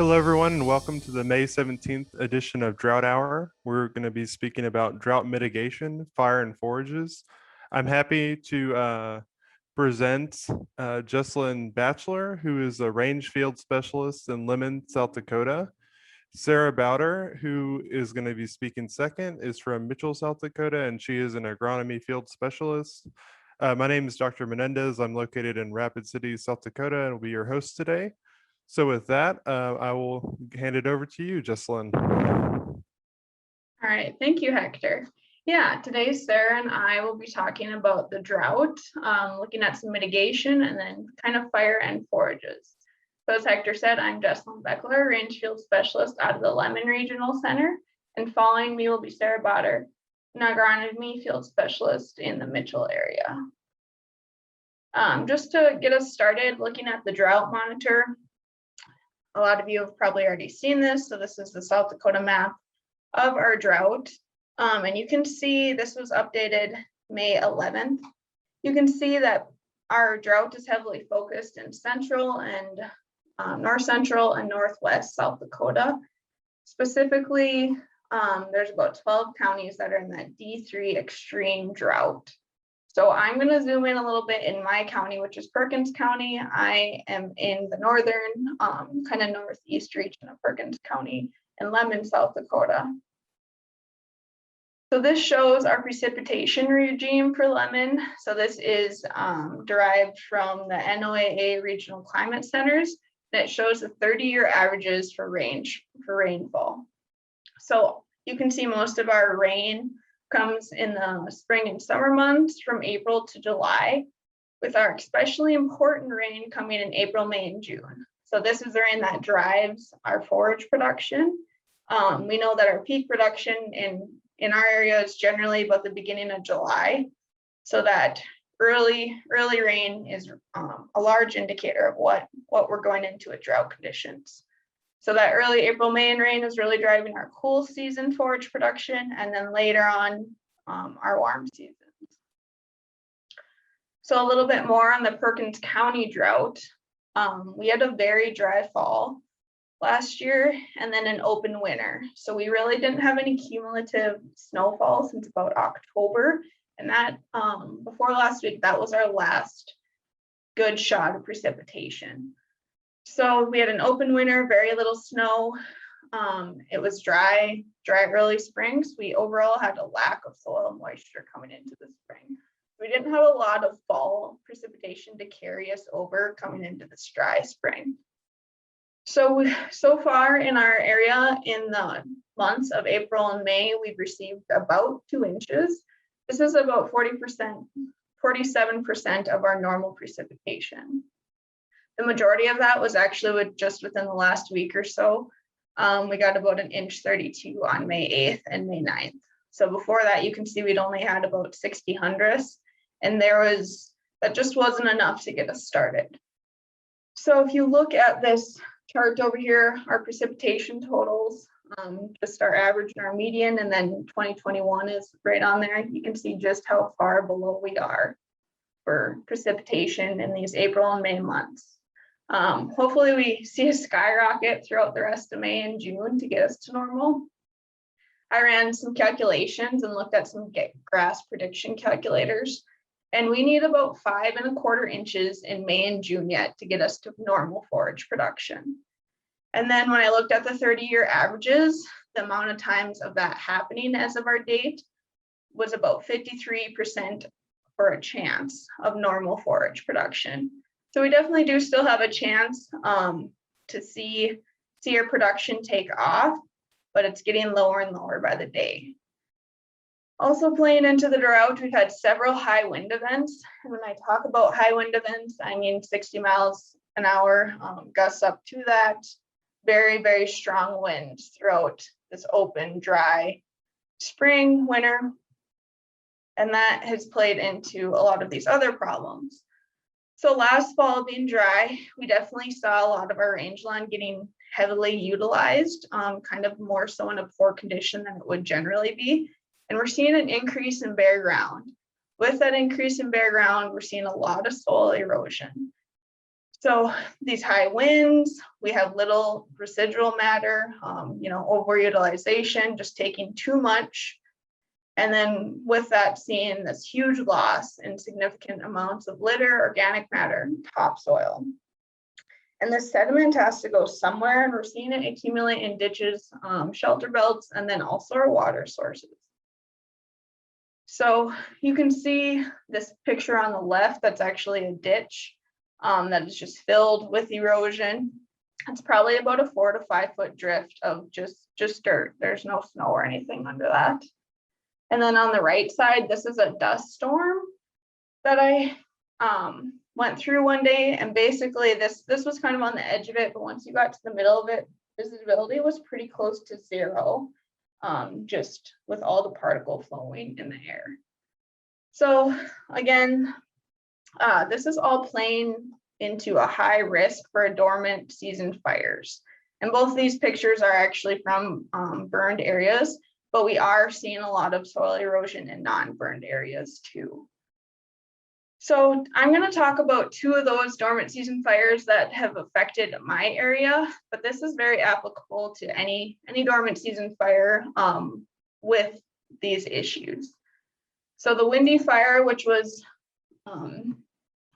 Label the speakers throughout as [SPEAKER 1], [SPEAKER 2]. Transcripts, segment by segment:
[SPEAKER 1] Hello, everyone, and welcome to the May 17th edition of Drought Hour. We're going to be speaking about drought mitigation, fire, and forages. I'm happy to present Jessalyn Bachler, who is a range field specialist in Lemon, South Dakota. Sara Bauder, who is going to be speaking second, is from Mitchell, South Dakota, and she is an agronomy field specialist. My name is Dr. Menendez. I'm located in Rapid City, South Dakota, and will be your host today. So with that, I will hand it over to you, Jessalyn.
[SPEAKER 2] All right, thank you, Hector. Yeah, today Sara and I will be talking about the drought, looking at some mitigation and then kind of fire and forages. So as Hector said, I'm Jessalyn Bachler, range field specialist out of the Lemon Regional Center, and following me will be Sara Bauder, an agronomy field specialist in the Mitchell area. Just to get us started looking at the drought monitor, a lot of you have probably already seen this. So this is the South Dakota map of our drought. And you can see this was updated May 11th. You can see that our drought is heavily focused in central and north central and northwest South Dakota. Specifically, there's about 12 counties that are in that D3 extreme drought. So I'm going to zoom in a little bit in my county, which is Perkins County. I am in the northern, kind of northeast region of Perkins County in Lemon, South Dakota. So this shows our precipitation regime for Lemon. So this is derived from the NOAA regional climate centers. And it shows the 30-year averages for rainfall. So you can see most of our rain comes in the spring and summer months from April to July, with our especially important rain coming in April, May, and June. So this is the rain that drives our forage production. We know that our peak production in our area is generally about the beginning of July. So that early rain is a large indicator of what we're going into at drought conditions. So that early April, May rain is really driving our cool season forage production, and then later on our warm seasons. So a little bit more on the Perkins County drought. We had a very dry fall last year and then an open winter. So we really didn't have any cumulative snowfall since about October. And that before last week, that was our last good shot of precipitation. So we had an open winter, very little snow. It was dry early spring. So we overall had a lack of soil moisture coming into the spring. We didn't have a lot of fall precipitation to carry us over coming into this dry spring. So far in our area in the months of April and May, we've received about 2 inches. This is about 47% of our normal precipitation. The majority of that was actually just within the last week or so. We got about 1.32 inches on May 8th and May 9th. So before that, you can see we'd only had about 60 hundredths, and that just wasn't enough to get us started. So if you look at this chart over here, our precipitation totals, just our average and our median, and then 2021 is right on there. You can see just how far below we are for precipitation in these April and May months. Hopefully we see a skyrocket throughout the rest of May and June to get us to normal. I ran some calculations and looked at some grass prediction calculators, and we need about 5.25 inches in May and June yet to get us to normal forage production. And then when I looked at the 30-year averages, the amount of times of that happening as of our date was about 53% for a chance of normal forage production. So we definitely do still have a chance to see our production take off, but it's getting lower and lower by the day. Also playing into the drought, we've had several high wind events. And when I talk about high wind events, I mean 60 miles an hour, gusts up to that. Very, very strong winds throughout this open, dry spring, winter. And that has played into a lot of these other problems. So last fall being dry, we definitely saw a lot of our rangeland getting heavily utilized, kind of more so in a poor condition than it would generally be. And we're seeing an increase in bare ground. With that increase in bare ground, we're seeing a lot of soil erosion. So these high winds, we have little residual matter, overutilization, just taking too much. And then with that, seeing this huge loss in significant amounts of litter, organic matter, topsoil. And the sediment has to go somewhere, and we're seeing it accumulate in ditches, shelter belts, and then also our water sources. So you can see this picture on the left, that's actually a ditch that is just filled with erosion. It's probably about a 4 to 5 foot drift of just dirt. There's no snow or anything under that. And then on the right side, this is a dust storm that I went through one day. And basically this was kind of on the edge of it, but once you got to the middle of it, visibility was pretty close to zero, just with all the particle flowing in the air. So again, this is all playing into a high risk for dormant season fires. And both these pictures are actually from burned areas, but we are seeing a lot of soil erosion in non-burned areas too. So I'm going to talk about 2 of those dormant season fires that have affected my area, but this is very applicable to any dormant season fire with these issues. So the Windy Fire, which was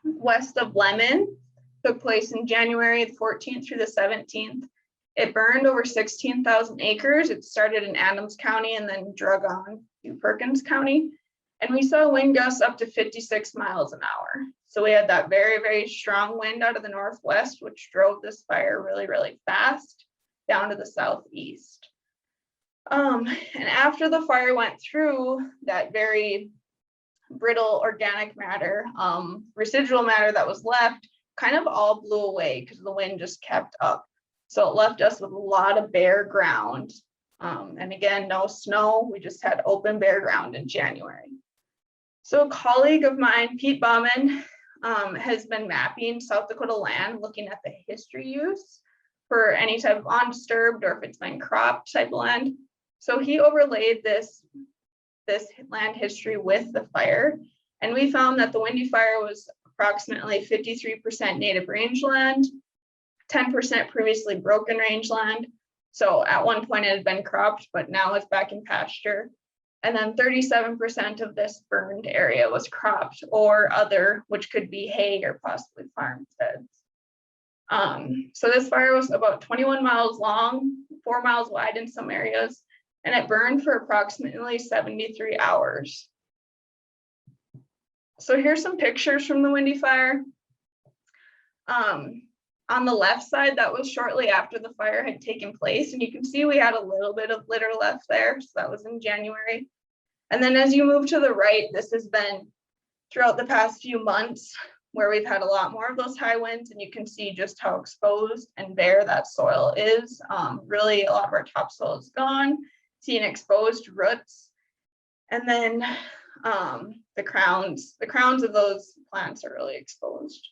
[SPEAKER 2] west of Lemon, took place in January the 14th through the 17th. It burned over 16,000 acres. It started in Adams County and then drug on to Perkins County. And we saw wind gusts up to 56 miles an hour. So we had that very, very strong wind out of the northwest, which drove this fire really, really fast down to the southeast. And after the fire went through, that very brittle organic matter, residual matter that was left, kind of all blew away because the wind just kept up. So it left us with a lot of bare ground. And again, no snow, we just had open bare ground in January. So a colleague of mine, Pete Bauman, has been mapping South Dakota land, looking at the history use for any type of undisturbed or if it's been cropped type of land. So he overlaid this land history with the fire. And we found that the Windy Fire was approximately 53% native rangeland, 10% previously broken rangeland. So at one point it had been cropped, but now it's back in pasture. And then 37% of this burned area was cropped or other, which could be hay or possibly farm beds. So this fire was about 21 miles long, 4 miles wide in some areas, and it burned for approximately 73 hours. So here's some pictures from the Windy Fire. On the left side, that was shortly after the fire had taken place. And you can see we had a little bit of litter left there. So that was in January. And then as you move to the right, this has been throughout the past few months where we've had a lot more of those high winds. And you can see just how exposed and bare that soil is. Really, a lot of our topsoil is gone, seeing exposed roots. And then the crowns of those plants are really exposed.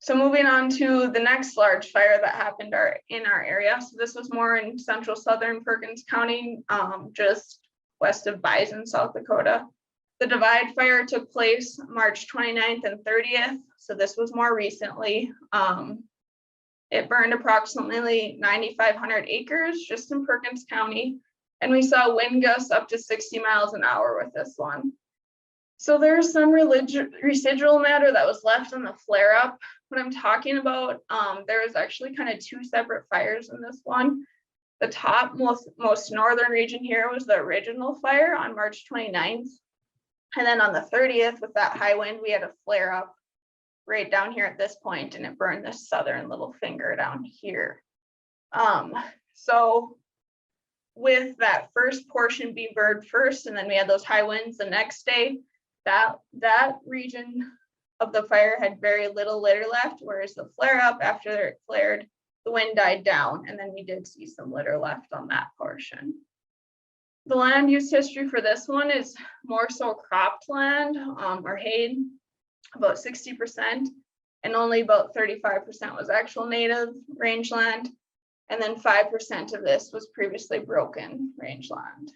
[SPEAKER 2] So moving on to the next large fire that happened in our area. So this was more in central southern Perkins County, just west of Bison, South Dakota. The Divide Fire took place March 29th and 30th. So this was more recently. It burned approximately 9,500 acres just in Perkins County. And we saw wind gusts up to 60 miles an hour with this one. So there's some residual matter that was left on the flare up. What I'm talking about, there was actually kind of 2 separate fires in this one. The top most northern region here was the original fire on March 29th. And then on the 30th, with that high wind, we had a flare up right down here at this point, and it burned this southern little finger down here. So with that first portion being burned first, and then we had those high winds the next day, that region of the fire had very little litter left, whereas the flare up, after it flared, the wind died down, and then we did see some litter left on that portion. The land use history for this one is more so cropped land or hay, about 60%, and only about 35% was actual native rangeland, and then 5% of this was previously broken rangeland.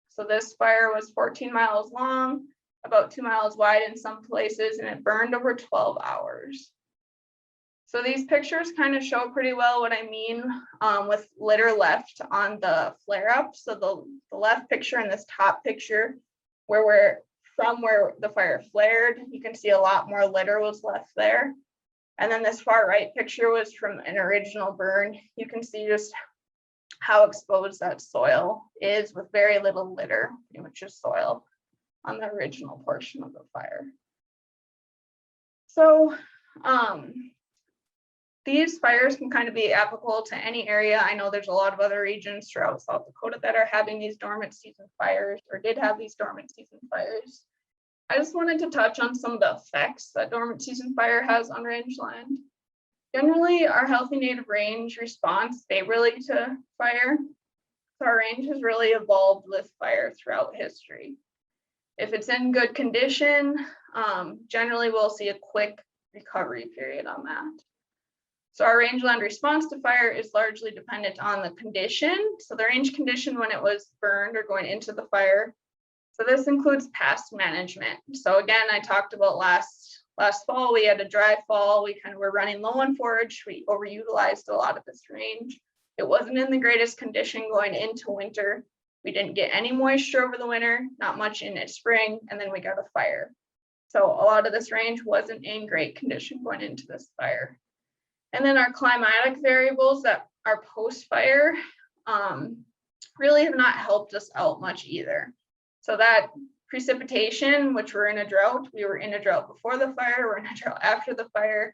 [SPEAKER 2] So this fire was 14 miles long, about 2 miles wide in some places, and it burned over 12 hours. So these pictures kind of show pretty well what I mean with litter left on the flare up. So the left picture and this top picture where the fire flared, you can see a lot more litter was left there. And then this far right picture was from an original burn. You can see just how exposed that soil is with very little litter, pretty much just soil on the original portion of the fire. So these fires can kind of be applicable to any area. I know there's a lot of other regions throughout South Dakota that are having these dormant season fires or did have these dormant season fires. I just wanted to touch on some of the effects that dormant season fire has on rangeland. Generally, our healthy native range responds favorably to fire. So our range has really evolved with fire throughout history. If it's in good condition, generally we'll see a quick recovery period on that. So our rangeland response to fire is largely dependent on the condition. So the range condition when it was burned or going into the fire. So this includes pest management. So again, I talked about last fall, we had a dry fall. We kind of were running low on forage. We overutilized a lot of this range. It wasn't in the greatest condition going into winter. We didn't get any moisture over the winter, not much in its spring, and then we got a fire. So a lot of this range wasn't in great condition going into this fire. And then our climatic variables that are post-fire really have not helped us out much either. So that precipitation, which we're in a drought, we were in a drought before the fire, we're in a drought after the fire,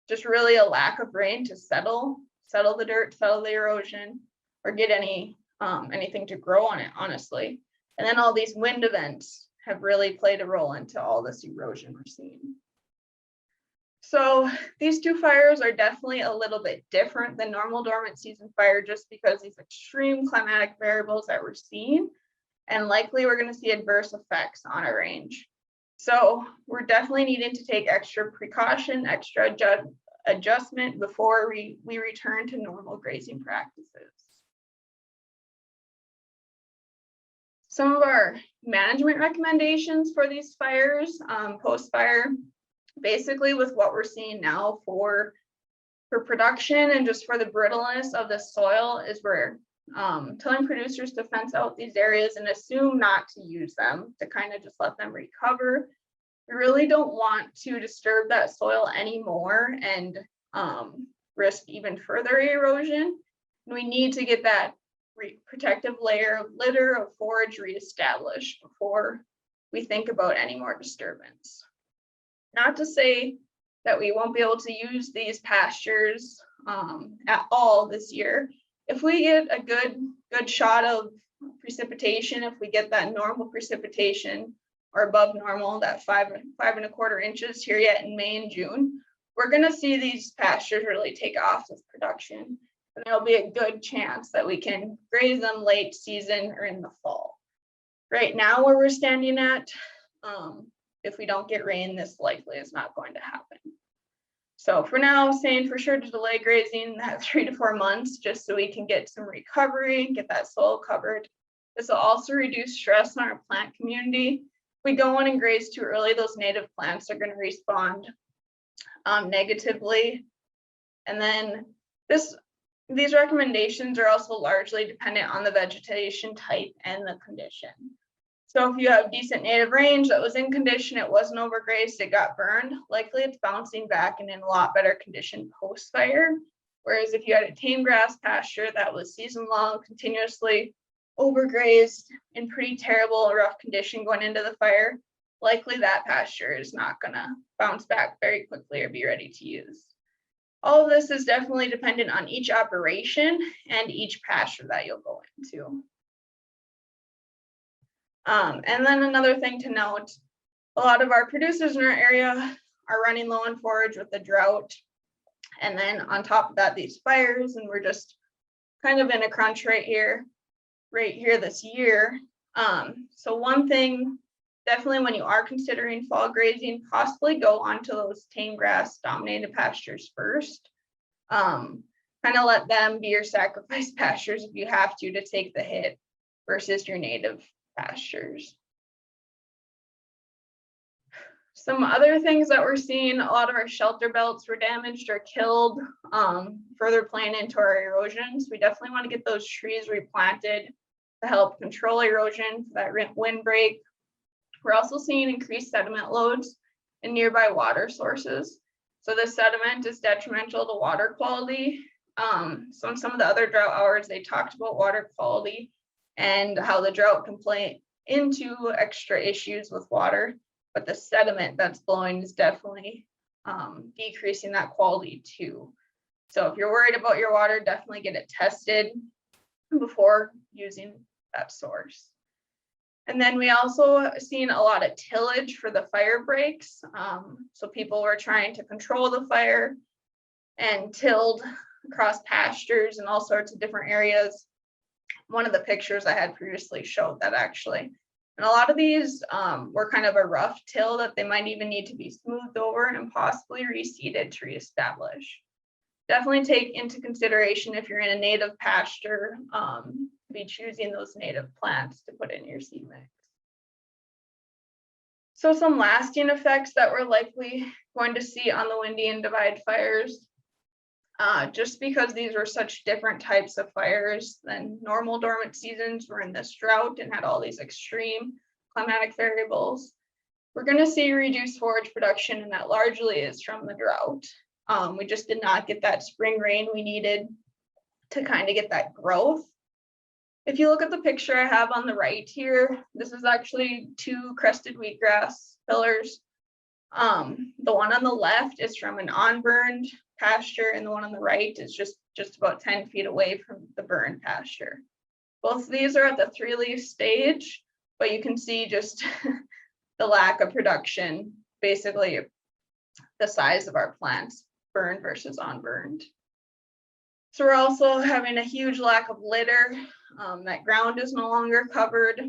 [SPEAKER 2] just really a lack of rain to settle the dirt, settle the erosion, or get anything to grow on it, honestly. And then all these wind events have really played a role into all this erosion we're seeing. So these two fires are definitely a little bit different than normal dormant season fire just because these extreme climatic variables that we're seeing, and likely we're going to see adverse effects on our range. So we're definitely needing to take extra precaution, extra adjustment before we return to normal grazing practices. Some of our management recommendations for these fires, post-fire, basically with what we're seeing now for production and just for the brittleness of the soil is we're telling producers to fence out these areas and assume not to use them, to kind of just let them recover. We really don't want to disturb that soil anymore and risk even further erosion. We need to get that protective layer of litter of forage reestablished before we think about any more disturbance. Not to say that we won't be able to use these pastures at all this year. If we get a good shot of precipitation, if we get that normal precipitation or above normal, that 5.25 inches here yet in May and June, we're going to see these pastures really take off with production. And there'll be a good chance that we can graze them late season or in the fall. Right now, where we're standing at, if we don't get rain, this likely is not going to happen. So for now, saying for sure to delay grazing that 3 to 4 months, just so we can get some recovery, get that soil covered. This will also reduce stress on our plant community. If we go on and graze too early, those native plants are going to respond negatively. And then these recommendations are also largely dependent on the vegetation type and the condition. So if you have decent native range that was in condition, it wasn't overgrazed, it got burned, likely it's bouncing back and in a lot better condition post-fire. Whereas if you had a tame grass pasture that was season-long, continuously overgrazed in pretty terrible, rough condition going into the fire, likely that pasture is not gonna bounce back very quickly or be ready to use. All of this is definitely dependent on each operation and each pasture that you'll go into. And then another thing to note, a lot of our producers in our area are running low on forage with the drought. And then on top of that, these fires, and we're just kind of in a crunch right here this year. So one thing, definitely when you are considering fall grazing, possibly go onto those tame grass dominated pastures first. Kind of let them be your sacrifice pastures if you have to take the hit versus your native pastures. Some other things that we're seeing, a lot of our shelter belts were damaged or killed, further playing into our erosions. We definitely want to get those trees replanted to help control erosion for that windbreak. We're also seeing increased sediment loads in nearby water sources. So this sediment is detrimental to water quality. So in some of the other drought hours, they talked about water quality and how the drought can play into extra issues with water. But the sediment that's blowing is definitely decreasing that quality too. So if you're worried about your water, definitely get it tested before using that source. And then we also seen a lot of tillage for the fire breaks. So people were trying to control the fire and tilled across pastures and all sorts of different areas. One of the pictures I had previously showed that actually. And a lot of these were kind of a rough till that they might even need to be smoothed over and possibly reseeded to reestablish. Definitely take into consideration if you're in a native pasture, be choosing those native plants to put in your seed mix. So some lasting effects that we're likely going to see on the Windy and Divide fires, just because these were such different types of fires than normal dormant seasons, we're in this drought and had all these extreme climatic variables. We're going to see reduced forage production, and that largely is from the drought. We just did not get that spring rain we needed to kind of get that growth. If you look at the picture I have on the right here, this is actually 2 crested wheatgrass pillars. The one on the left is from an unburned pasture, and the one on the right is just about 10 feet away from the burned pasture. Both of these are at the 3-leaf stage, but you can see just the lack of production, basically the size of our plants, burned versus unburned. So we're also having a huge lack of litter. That ground is no longer covered,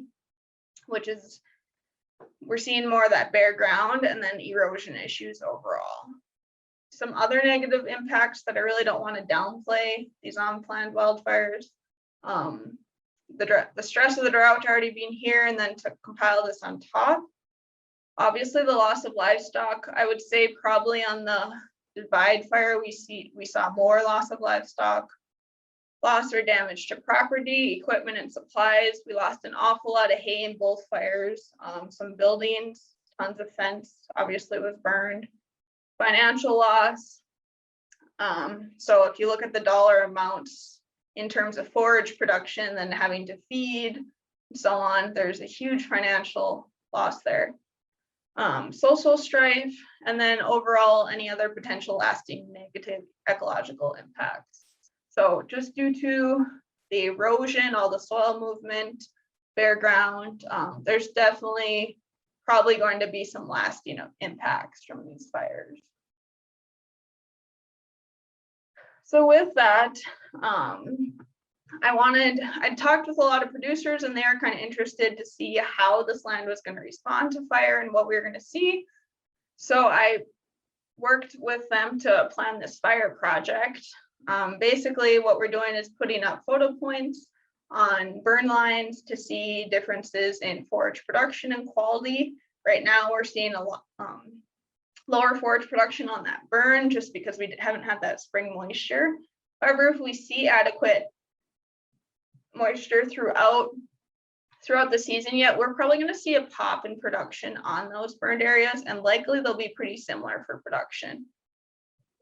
[SPEAKER 2] which is, we're seeing more of that bare ground, and then erosion issues overall. Some other negative impacts that I really don't want to downplay, these unplanned wildfires. The stress of the drought already being here, and then to compile this on top. Obviously the loss of livestock, I would say probably on the Divide fire, we saw more loss of livestock, loss or damage to property, equipment, and supplies. We lost an awful lot of hay in both fires, some buildings, tons of fence obviously was burned, financial loss. So if you look at the dollar amounts in terms of forage production, then having to feed and so on, there's a huge financial loss there. Social strife, and then overall any other potential lasting negative ecological impacts. So just due to the erosion, all the soil movement, bare ground, there's definitely probably going to be some lasting impacts from these fires. So with that, I talked with a lot of producers, and they are kind of interested to see how this land was going to respond to fire and what we were going to see. So I worked with them to plan this fire project. Basically what we're doing is putting up photo points on burn lines to see differences in forage production and quality. Right now we're seeing a lot lower forage production on that burn just because we haven't had that spring moisture. However, if we see adequate moisture throughout the season yet, we're probably going to see a pop in production on those burned areas, and likely they'll be pretty similar for production.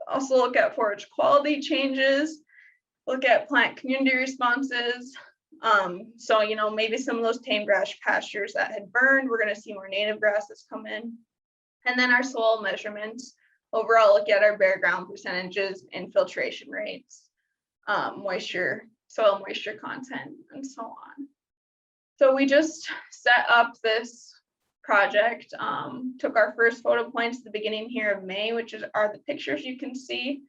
[SPEAKER 2] Also look at forage quality changes, look at plant community responses. So maybe some of those tame grass pastures that had burned, we're going to see more native grasses come in. And then our soil measurements, overall look at our bare ground percentages, infiltration rates, soil moisture content, and so on. So we just set up this project, took our first photo points at the beginning here of May, which are the pictures you can see.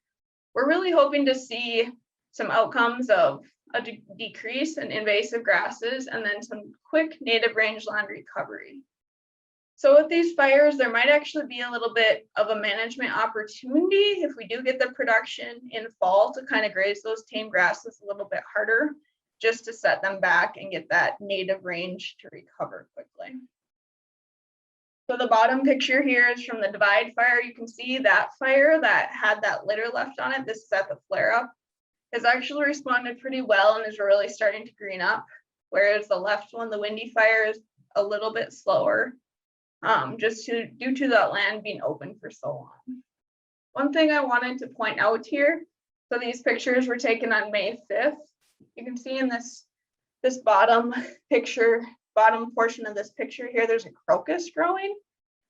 [SPEAKER 2] We're really hoping to see some outcomes of a decrease in invasive grasses and then some quick native rangeland recovery. So with these fires, there might actually be a little bit of a management opportunity if we do get the production in fall to kind of graze those tame grasses a little bit harder, just to set them back and get that native range to recover quickly. So the bottom picture here is from the Divide fire. You can see that fire that had that litter left on it. This is at the flare up. Has actually responded pretty well and is really starting to green up. Whereas the left one, the Windy fire, is a little bit slower, just due to that land being open for so long. One thing I wanted to point out here, so these pictures were taken on May 5th. You can see in this bottom picture, bottom portion of this picture here, there's a crocus growing.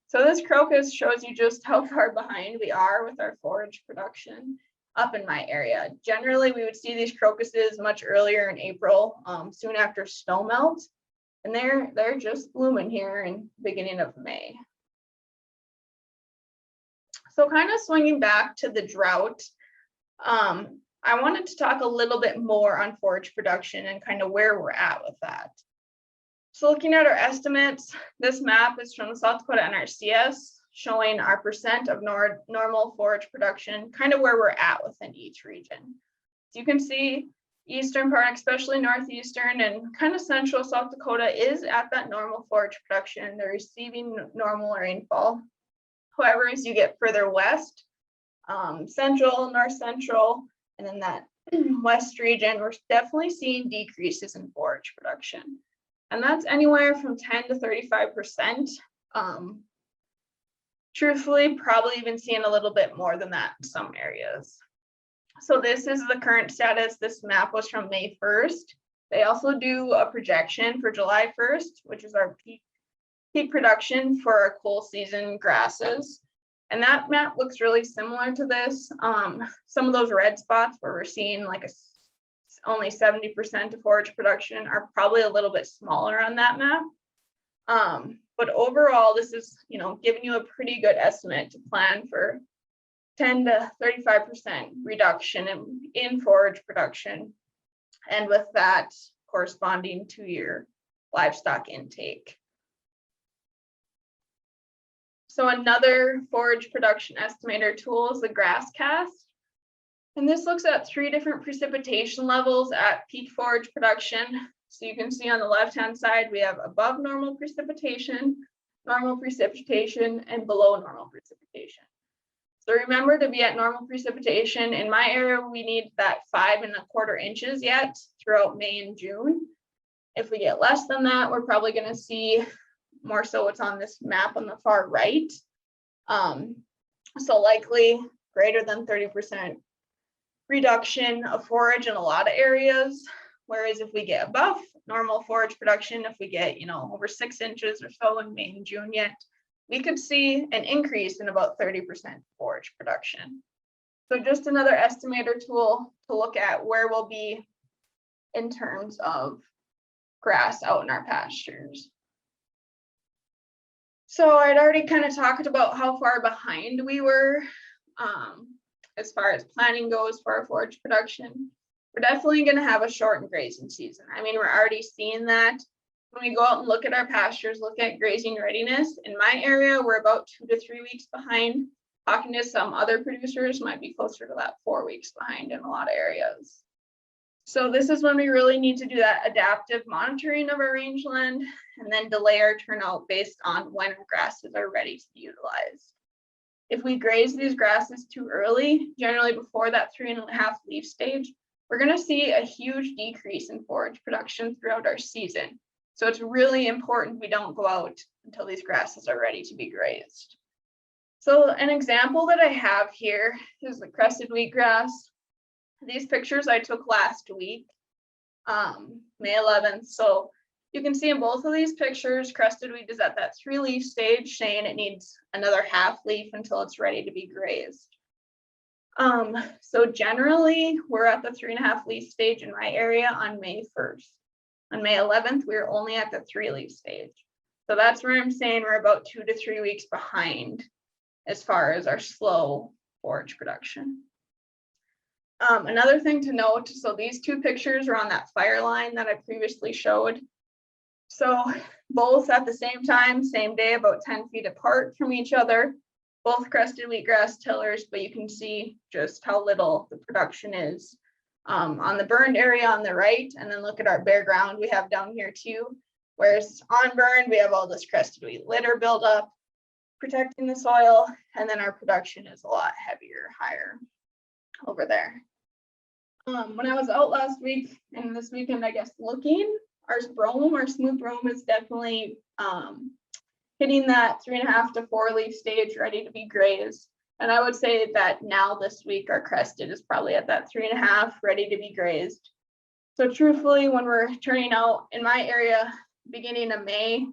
[SPEAKER 2] So this crocus shows you just how far behind we are with our forage production up in my area. Generally, we would see these crocuses much earlier in April, soon after snow melt, and they're just blooming here in the beginning of May. So kind of swinging back to the drought, I wanted to talk a little bit more on forage production and kind of where we're at with that. So looking at our estimates, this map is from the South Dakota NRCS, showing our percent of normal forage production, kind of where we're at within each region. So you can see eastern part, especially northeastern and kind of central South Dakota, is at that normal forage production. They're receiving normal rainfall. However, as you get further west, central, north central, and then that west region, we're definitely seeing decreases in forage production. And that's anywhere from 10 to 35%. Truthfully, probably even seeing a little bit more than that in some areas. So this is the current status. This map was from May 1st. They also do a projection for July 1st, which is our peak production for our cool season grasses. And that map looks really similar to this. Some of those red spots where we're seeing like only 70% of forage production are probably a little bit smaller on that map. But overall, this is, giving you a pretty good estimate to plan for 10 to 35% reduction in forage production. And with that corresponding to your livestock intake. So another forage production estimator tool is the GrassCast. And this looks at 3 different precipitation levels at peak forage production. So you can see on the left-hand side, we have above normal precipitation, and below normal precipitation. So remember, to be at normal precipitation, in my area, we need that 5¼ inches yet throughout May and June. If we get less than that, we're probably going to see more so what's on this map on the far right. So likely greater than 30% reduction of forage in a lot of areas. Whereas if we get above normal forage production, if we get, over 6 inches or so in May and June yet, we could see an increase in about 30% forage production. So just another estimator tool to look at where we'll be in terms of grass out in our pastures. So I'd already kind of talked about how far behind we were as far as planning goes for our forage production. We're definitely going to have a shortened grazing season. I mean, we're already seeing that. When we go out and look at our pastures, look at grazing readiness, in my area, we're about 2 to 3 weeks behind. Talking to some other producers, might be closer to that 4 weeks behind in a lot of areas. So this is when we really need to do that adaptive monitoring of our rangeland and then delay our turnout based on when our grasses are ready to be utilized. If we graze these grasses too early, generally before that 3.5 leaf stage, we're going to see a huge decrease in forage production throughout our season. So it's really important we don't go out until these grasses are ready to be grazed. So an example that I have here is the crested wheatgrass. These pictures I took last week, May 11th. So you can see in both of these pictures, crested wheat is at that 3-leaf stage, saying it needs another 1/2 leaf until it's ready to be grazed. So generally, we're at the 3.5 leaf stage in my area on May 1st. On May 11th, we're only at the 3-leaf stage. So that's where I'm saying we're about 2 to 3 weeks behind as far as our slow forage production. Another thing to note, so these 2 pictures are on that fire line that I previously showed. So both at the same time, same day, about 10 feet apart from each other, both crested wheatgrass tillers, but you can see just how little the production is on the burned area on the right. And then look at our bare ground we have down here too. Whereas on burned, we have all this crested wheat litter buildup. protecting the soil, and then our production is a lot heavier, higher over there. When I was out last week and this weekend, I guess, looking, our smooth brome is definitely hitting that 3.5 to 4 leaf stage, ready to be grazed. And I would say that now this week, our crested is probably at that 3.5, ready to be grazed. So truthfully, when we're turning out in my area, beginning of May,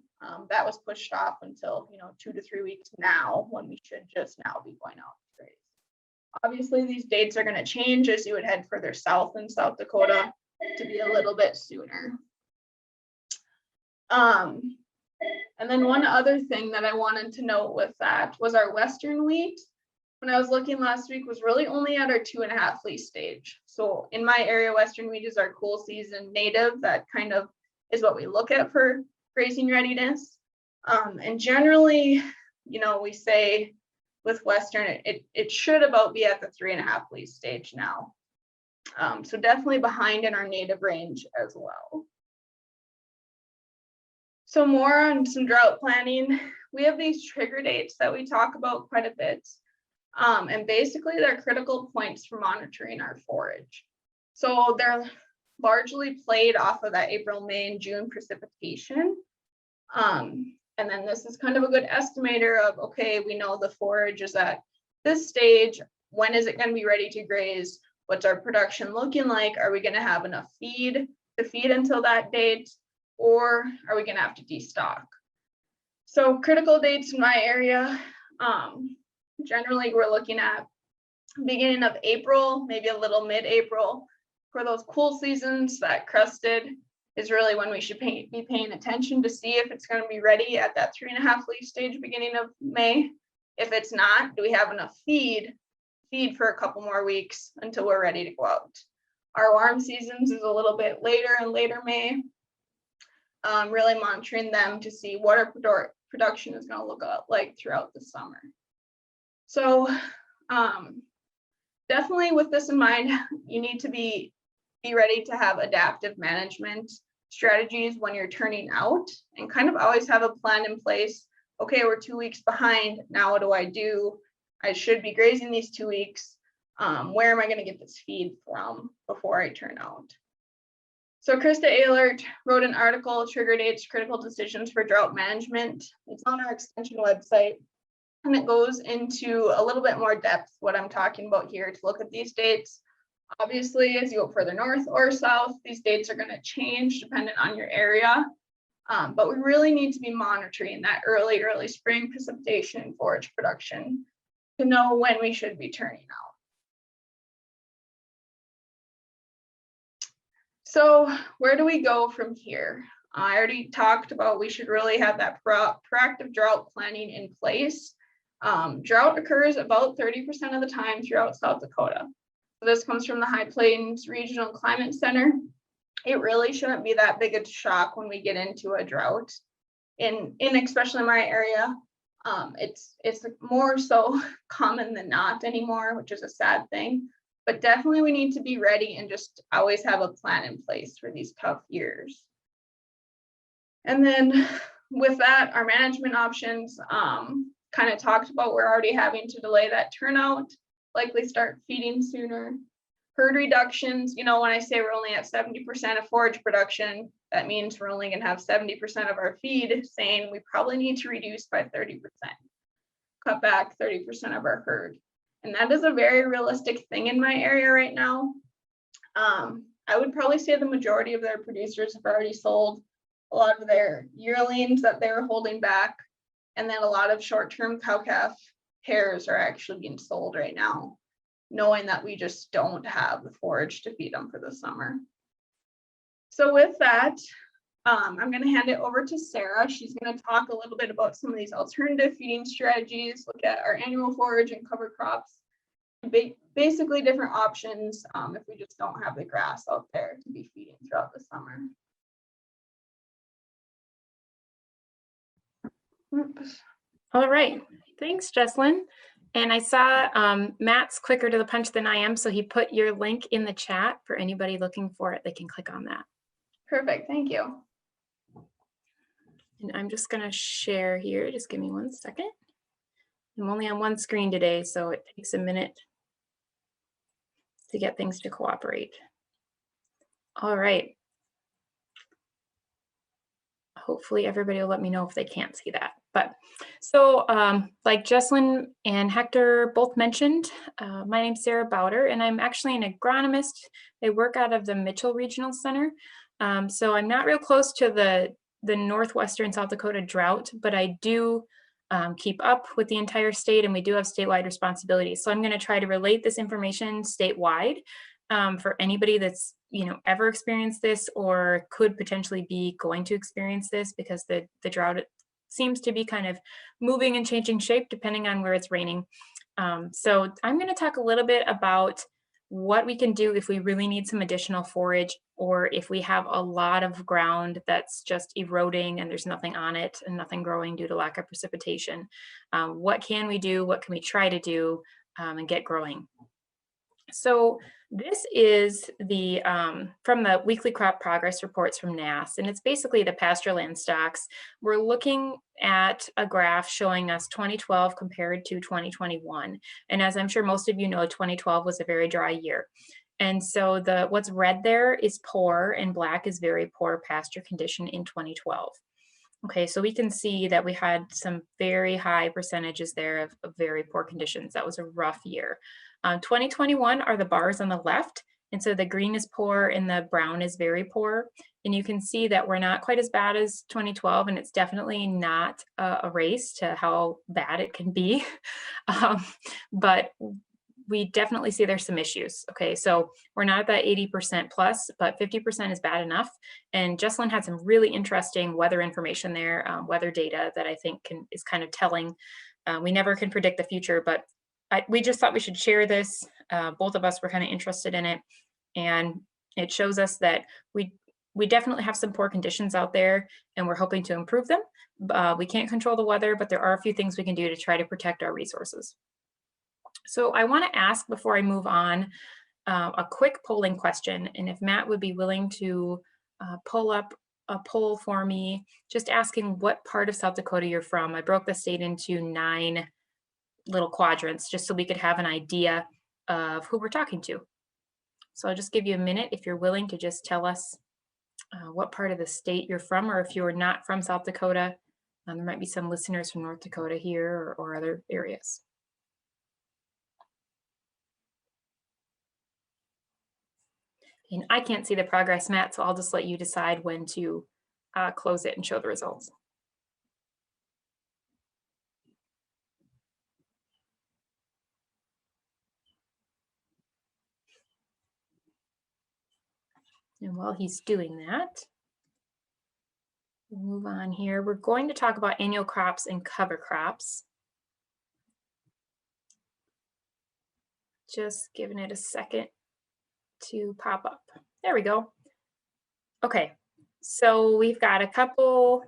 [SPEAKER 2] that was pushed off until 2 to 3 weeks now, when we should just now be going out to graze. Obviously, these dates are going to change as you would head further south in South Dakota to be a little bit sooner. And then one other thing that I wanted to note with that was our western wheat. When I was looking last week, was really only at our 2.5 leaf stage. So in my area, western wheat is our cool season native. That kind of is what we look at for grazing readiness. And generally, we say with western, it should about be at the 3.5 leaf stage now. So definitely behind in our native range as well. So more on some drought planning. We have these trigger dates that we talk about quite a bit. And basically they're critical points for monitoring our forage. So they're largely played off of that April, May, and June precipitation. And then this is kind of a good estimator of, okay, we know the forage is at this stage. When is it going to be ready to graze? What's our production looking like? Are we going to have enough feed to feed until that date? Or are we going to have to destock? So critical dates in my area, generally we're looking at beginning of April, maybe a little mid-April. For those cool seasons, that crested is really when we should be paying attention to see if it's going to be ready at that 3.5 leaf stage beginning of May. If it's not, do we have enough feed for a couple more weeks until we're ready to go out? Our warm seasons is a little bit later in later May. Really monitoring them to see what our production is going to look like throughout the summer. So definitely with this in mind, you need to be ready to have adaptive management strategies when you're turning out, and kind of always have a plan in place. Okay, we're 2 weeks behind. Now what do? I should be grazing these 2 weeks. Where am I going to get this feed from before I turn out? So Krista Ehlert wrote an article, Trigger Dates, Critical Decisions for Drought Management. It's on our extension website, and it goes into a little bit more depth what I'm talking about here to look at these dates. Obviously, as you go further north or south, these dates are going to change dependent on your area. But we really need to be monitoring that early spring precipitation and forage production to know when we should be turning out. So where do we go from here? I already talked about we should really have that proactive drought planning in place. Drought occurs about 30% of the time throughout South Dakota. So this comes from the High Plains Regional Climate Center. It really shouldn't be that big a shock when we get into a drought. In especially my area, it's more so common than not anymore, which is a sad thing. But definitely we need to be ready and just always have a plan in place for these tough years. And then with that, our management options, kind of talked about, we're already having to delay that turnout, likely start feeding sooner. Herd reductions, when I say we're only at 70% of forage production, that means we're only going to have 70% of our feed, saying we probably need to reduce by 30%, cut back 30% of our herd. And that is a very realistic thing in my area right now. I would probably say the majority of their producers have already sold a lot of their yearlings that they were holding back. And then a lot of short-term cow-calf pairs are actually being sold right now, knowing that we just don't have the forage to feed them for the summer. So with that, I'm going to hand it over to Sara. She's going to talk a little bit about some of these alternative feeding strategies, look at our annual forage and cover crops, basically different options if we just don't have the grass out there to be feeding throughout the summer.
[SPEAKER 3] Oops. All right, thanks, Jessalyn. And I saw Matt's quicker to the punch than I am, so he put your link in the chat for anybody looking for it. They can click on that.
[SPEAKER 2] Perfect, thank you.
[SPEAKER 3] And I'm just going to share here. Just give me 1 second. I'm only on one screen today, so it takes a minute to get things to cooperate. All right. Hopefully everybody will let me know if they can't see that. But so like Jessalyn and Hector both mentioned, my name's Sara Bauder, and I'm actually an agronomist. I work out of the Mitchell Regional Center. So I'm not real close to the northwestern South Dakota drought, but I do keep up with the entire state, and we do have statewide responsibilities. So I'm going to try to relate this information statewide for anybody that's ever experienced this or could potentially be going to experience this, because the drought seems to be kind of moving and changing shape depending on where it's raining. So I'm going to talk a little bit about what we can do if we really need some additional forage, or if we have a lot of ground that's just eroding and there's nothing on it and nothing growing due to lack of precipitation. What can we do? What can we try to do and get growing? So this is the from the weekly crop progress reports from NASS, and it's basically the pasture land stocks. We're looking at a graph showing us 2012 compared to 2021. And as I'm sure most of you know, 2012 was a very dry year. And so what's red there is poor and black is very poor pasture condition in 2012. Okay, so we can see that we had some very high percentages there of very poor conditions. That was a rough year. 2021 are the bars on the left. And so the green is poor and the brown is very poor. And you can see that we're not quite as bad as 2012, and it's definitely not a race to how bad it can be. But we definitely see there's some issues. Okay, so we're not at that 80% plus, but 50% is bad enough. And Jessalyn had some really interesting weather information there, weather data that I think is kind of telling. We never can predict the future, but we just thought we should share this. Both of us were kind of interested in it, and it shows us that we definitely have some poor conditions out there, and we're hoping to improve them. We can't control the weather, but there are a few things we can do to try to protect our resources. So I want to ask, before I move on, a quick polling question, and if Matt would be willing to pull up a poll for me, just asking what part of South Dakota you're from. I broke the state into 9 little quadrants just so we could have an idea of who we're talking to. So I'll just give you a minute if you're willing to just tell us what part of the state you're from, or if you're not from South Dakota. There might be some listeners from North Dakota here or other areas. And I can't see the progress, Matt, so I'll just let you decide when to close it and show the results. And while he's doing that, we'll move on here. We're going to talk about annual crops and cover crops. Just giving it a second to pop up. There we go. Okay, so we've got a couple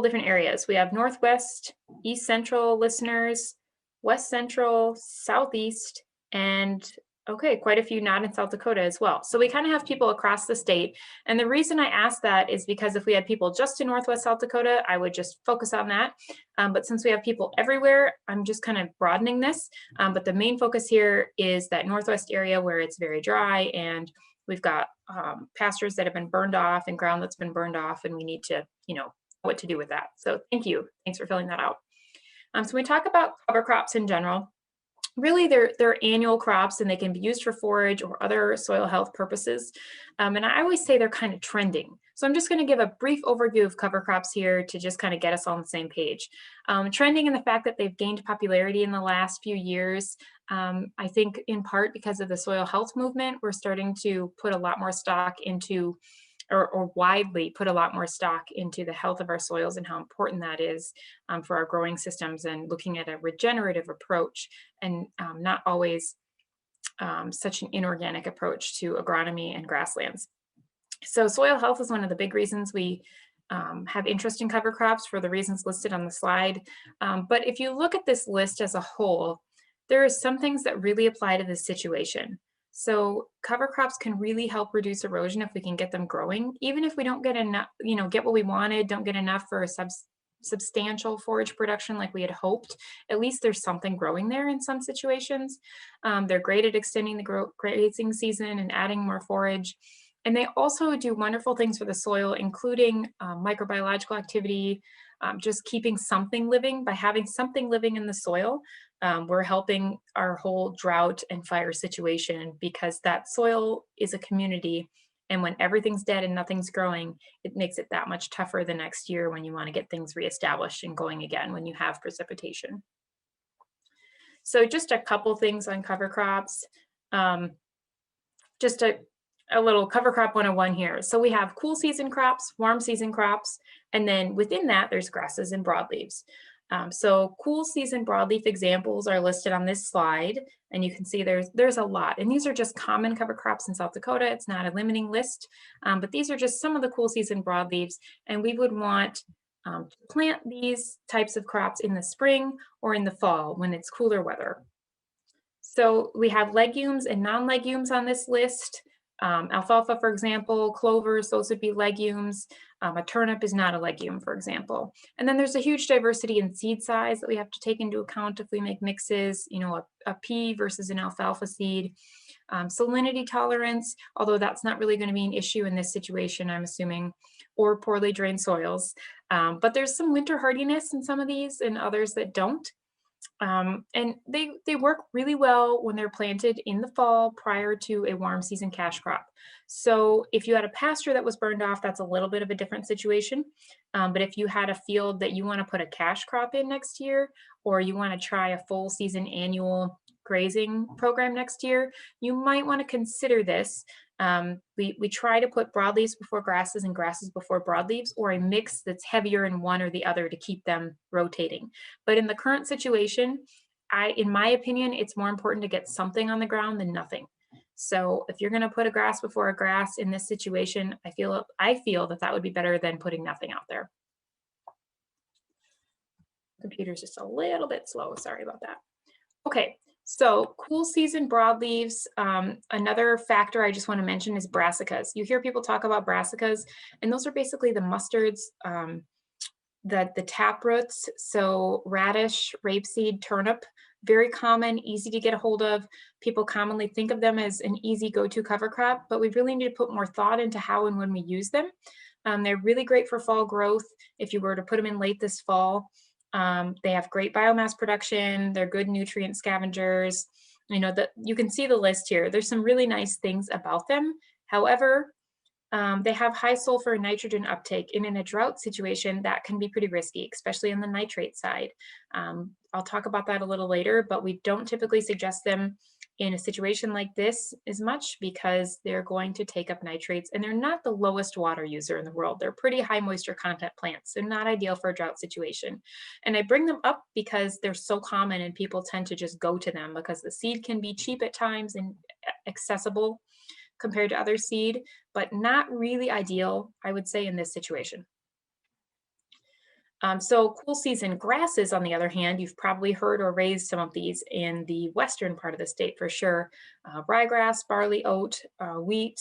[SPEAKER 3] different areas. We have Northwest, East Central listeners, West Central, Southeast, and okay, quite a few not in South Dakota as well. So we kind of have people across the state. And the reason I asked that is because if we had people just in Northwest South Dakota, I would just focus on that. But since we have people everywhere, I'm just kind of broadening this. But the main focus here is that Northwest area where it's very dry, and we've got pastures that have been burned off and ground that's been burned off, and we need to, know what to do with that. So thank you. Thanks for filling that out. So we talk about cover crops in general. Really, they're annual crops, and they can be used for forage or other soil health purposes. And I always say they're kind of trending. So I'm just going to give a brief overview of cover crops here to just kind of get us all on the same page. Trending in the fact that they've gained popularity in the last few years. I think in part because of the soil health movement, we're starting to put a lot more stock into, or widely put a lot more stock into the health of our soils and how important that is for our growing systems, and looking at a regenerative approach and not always such an inorganic approach to agronomy and grasslands. So soil health is one of the big reasons we have interest in cover crops, for the reasons listed on the slide. But if you look at this list as a whole, there are some things that really apply to this situation. So cover crops can really help reduce erosion if we can get them growing, even if we don't get enough, get what we wanted, don't get enough for substantial forage production like we had hoped, at least there's something growing there in some situations. They're great at extending the grazing season and adding more forage. And they also do wonderful things for the soil, including microbiological activity, just keeping something living. By having something living in the soil, we're helping our whole drought and fire situation, because that soil is a community. And when everything's dead and nothing's growing, it makes it that much tougher the next year when you want to get things reestablished and going again when you have precipitation. So just a couple things on cover crops. Just a little cover crop 101 here. So we have cool season crops, warm season crops, and then within that there's grasses and broadleaves. So cool season broadleaf examples are listed on this slide, and you can see there's a lot, and these are just common cover crops in South Dakota. It's not a limiting list, but these are just some of the cool season broadleaves, and we would want to plant these types of crops in the spring or in the fall when it's cooler weather. So we have legumes and non-legumes on this list. Alfalfa, for example, clovers, those would be legumes. A turnip is not a legume, for example. And then there's a huge diversity in seed size that we have to take into account if we make mixes, you know, a pea versus an alfalfa seed. Salinity tolerance, although that's not really going to be an issue in this situation, I'm assuming, or poorly drained soils. But there's some winter hardiness in some of these and others that don't. And they work really well when they're planted in the fall prior to a warm season cash crop. So if you had a pasture that was burned off, that's a little bit of a different situation. But if you had a field that you want to put a cash crop in next year, or you want to try a full season annual grazing program next year, you might want to consider this. We try to put broadleaves before grasses and grasses before broadleaves, or a mix that's heavier in one or the other to keep them rotating. But in the current situation, in my opinion, it's more important to get something on the ground than nothing. So if you're going to put a grass before a grass in this situation, I feel that would be better than putting nothing out there. Computer's just a little bit slow. Sorry about that. Okay. So cool season broadleaves, another factor I just want to mention is brassicas. You hear people talk about brassicas, and those are basically the mustards, the tap roots. So radish, rapeseed, turnip, very common, easy to get a hold of. People commonly think of them as an easy go-to cover crop, but we really need to put more thought into how and when we use them. They're really great for fall growth if you were to put them in late this fall. They have great biomass production. They're good nutrient scavengers. You know, you can see the list here. There's some really nice things about them. However, they have high sulfur and nitrogen uptake, and in a drought situation, that can be pretty risky, especially on the nitrate side. I'll talk about that a little later, but we don't typically suggest them in a situation like this as much because they're going to take up nitrates, and they're not the lowest water user in the world. They're pretty high moisture content plants. They're not ideal for a drought situation. And I bring them up because they're so common and people tend to just go to them because the seed can be cheap at times and accessible compared to other seed, but not really ideal, I would say, in this situation. So cool season grasses, on the other hand, you've probably heard or raised some of these in the western part of the state for sure. Ryegrass, barley, oat, wheat,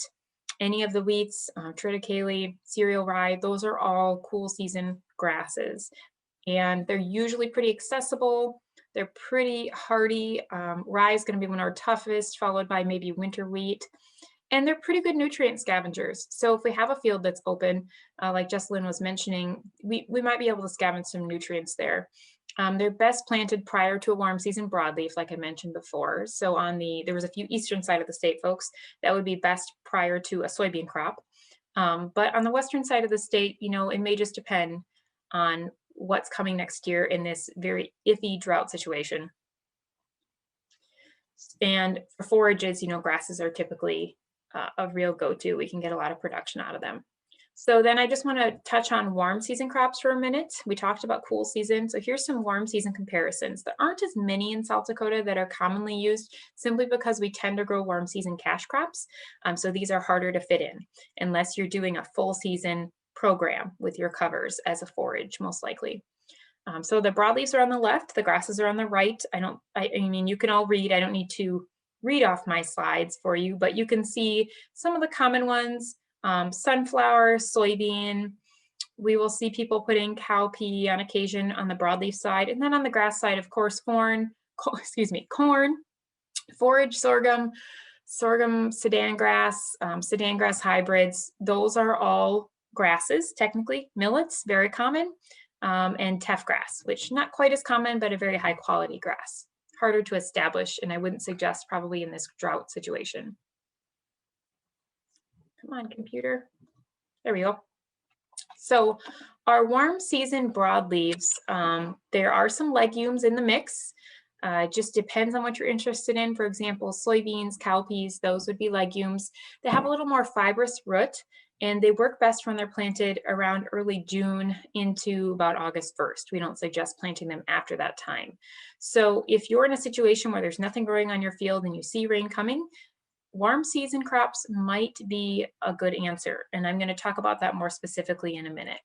[SPEAKER 3] any of the wheats, triticale, cereal rye, those are all cool season grasses. And they're usually pretty accessible. They're pretty hardy. Rye is going to be one of our toughest, followed by maybe winter wheat. And they're pretty good nutrient scavengers. So if we have a field that's open, like Jessalyn was mentioning, we might be able to scavenge some nutrients there. They're best planted prior to a warm season broadleaf, like I mentioned before. So there was a few eastern side of the state, folks, that would be best prior to a soybean crop. But on the western side of the state, you know, it may just depend on what's coming next year in this very iffy drought situation. And for forages, you know, grasses are typically a real go-to. We can get a lot of production out of them. So then I just want to touch on warm season crops for a minute. We talked about cool season. So here's some warm season comparisons. There aren't as many in South Dakota that are commonly used simply because we tend to grow warm season cash crops. So these are harder to fit in unless you're doing a full season program with your covers as a forage, most likely. So the broadleaves are on the left, the grasses are on the right. I mean, you can all read. I don't need to read off my slides for you, but you can see some of the common ones, sunflower, soybean, We will see people putting cowpea on occasion on the broadleaf side, and then on the grass side, of course, corn, forage, sorghum, sedan grass hybrids. Those are all grasses, technically. Millets, very common, and teff grass, which not quite as common, but a very high quality grass. Harder to establish, and I wouldn't suggest probably in this drought situation. Come on, computer. There we go. So our warm season broadleaves, there are some legumes in the mix. It just depends on what you're interested in. For example, soybeans, cowpeas, those would be legumes. They have a little more fibrous root, and they work best when they're planted around early June into about August 1st. We don't suggest planting them after that time. So if you're in a situation where there's nothing growing on your field and you see rain coming, warm season crops might be a good answer. And I'm going to talk about that more specifically in a minute.